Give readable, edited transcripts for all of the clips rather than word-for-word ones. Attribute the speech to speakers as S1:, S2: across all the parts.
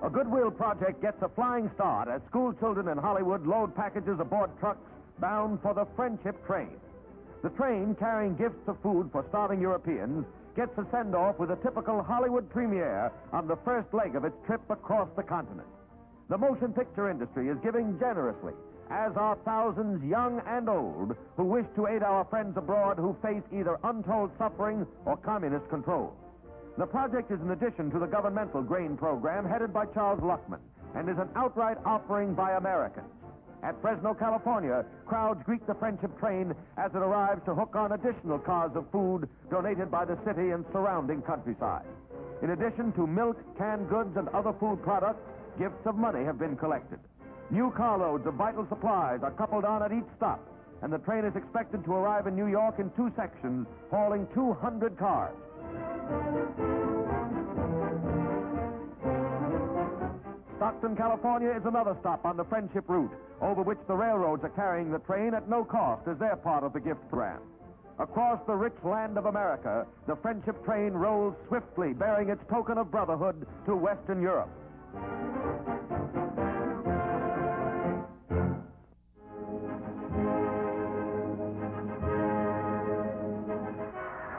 S1: A goodwill project gets a flying start as school children in Hollywood load packages aboard trucks bound for the Friendship Train. The train, carrying gifts of food for starving Europeans, gets a send-off with a typical Hollywood premiere on the first leg of its trip across the continent. The motion picture industry is giving generously, as are thousands young and old who wish to aid our friends abroad who face either untold suffering or communist control. The project is an addition to the governmental grain program headed by Charles Luckman and is an outright offering by Americans. At Fresno, California, crowds greet the Friendship Train as it arrives to hook on additional cars of food donated by the city and surrounding countryside. In addition to milk, canned goods, and other food products, gifts of money have been collected. New carloads of vital supplies are coupled on at each stop, and the train is expected to arrive in New York in 2 sections, hauling 200 cars. Stockton, California is another stop on the Friendship route, over which the railroads are carrying the train at no cost as their part of the gift program. Across the rich land of America, the Friendship Train rolls swiftly, bearing its token of brotherhood to Western Europe.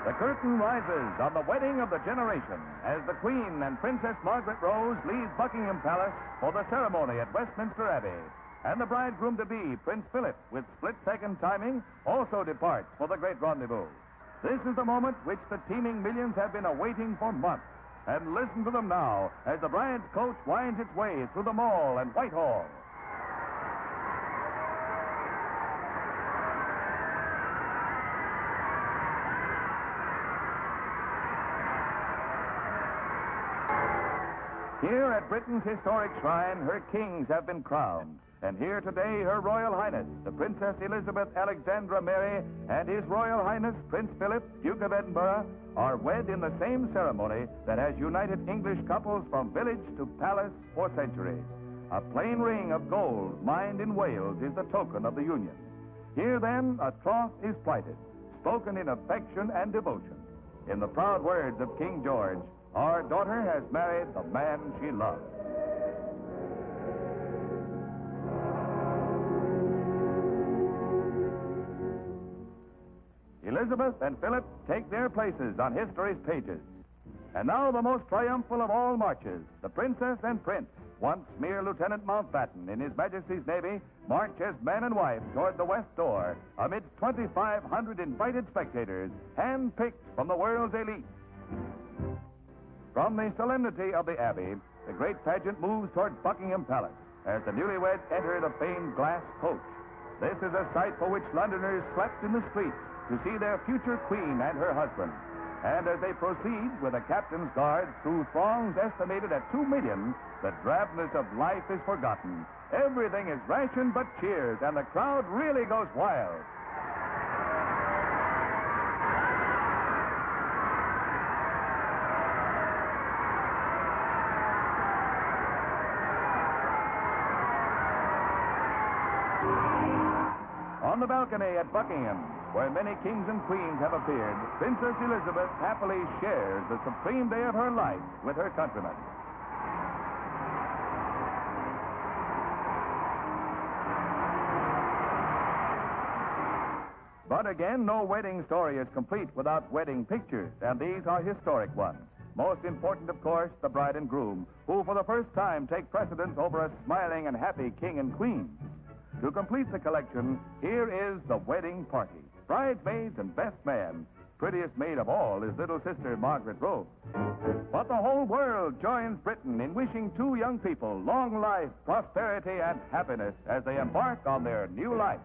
S2: The curtain rises on the wedding of the generation as the Queen and Princess Margaret Rose leave Buckingham Palace for the ceremony at Westminster Abbey. And the bridegroom-to-be, Prince Philip, with split-second timing, also departs for the great rendezvous. This is the moment which the teeming millions have been awaiting for months. And listen to them now as the bride's coach winds its way through the Mall and Whitehall. Here at Britain's historic shrine, her kings have been crowned. And here today, Her Royal Highness, the Princess Elizabeth Alexandra Mary, and His Royal Highness Prince Philip, Duke of Edinburgh, are wed in the same ceremony that has united English couples from village to palace for centuries. A plain ring of gold mined in Wales is the token of the union. Here, then, a troth is plighted, spoken in affection and devotion. In the proud words of King George, our daughter has married the man she loves. Elizabeth and Philip take their places on history's pages. And now the most triumphal of all marches, the Princess and Prince, once mere Lieutenant Mountbatten in His Majesty's Navy, march as man and wife toward the west door amidst 2,500 invited spectators, hand-picked from the world's elite. From the solemnity of the Abbey, the great pageant moves toward Buckingham Palace as the newlyweds enter the famed glass coach. This is a sight for which Londoners slept in the streets to see their future queen and her husband. And as they proceed with a captain's guard through throngs estimated at 2 million, the drabness of life is forgotten. Everything is rationed but cheers, and the crowd really goes wild. On the balcony at Buckingham, where many kings and queens have appeared, Princess Elizabeth happily shares the supreme day of her life with her countrymen. But again, no wedding story is complete without wedding pictures, and these are historic ones. Most important, of course, the bride and groom, who for the first time take precedence over a smiling and happy king and queen. To complete the collection, here is the wedding party. Bridesmaids and best man. Prettiest maid of all is little sister Margaret Rose. But the whole world joins Britain in wishing 2 young people long life, prosperity, and happiness as they embark on their new life.